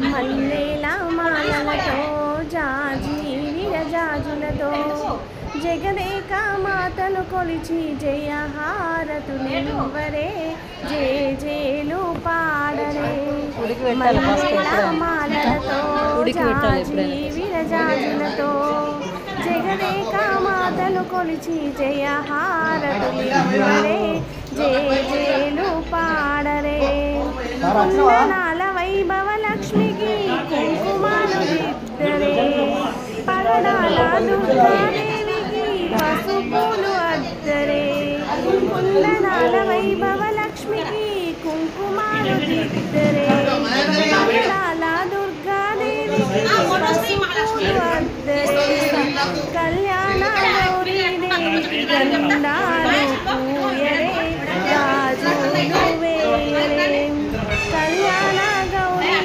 మల్లెల మాలలతో జాజి విరజాజులతో జగదేక మాతను కొలిచి జయహారతులివ్వరే జేలు పాడరే. మల్లెల మాలలతో జాజి విరజాజులతో జగదేక మాతను కొలిచి జయహారతులివ్వరే జేలు పాడరే. కుందనాల వైభవ లక్ష్మికి కుంకుమాలు దిద్దరే, పగడాల దుర్గాదేవికి పసుపులు అద్దరే. కుందనాల వైభవ లక్ష్మికి కుంకుమాలు దిద్దరే,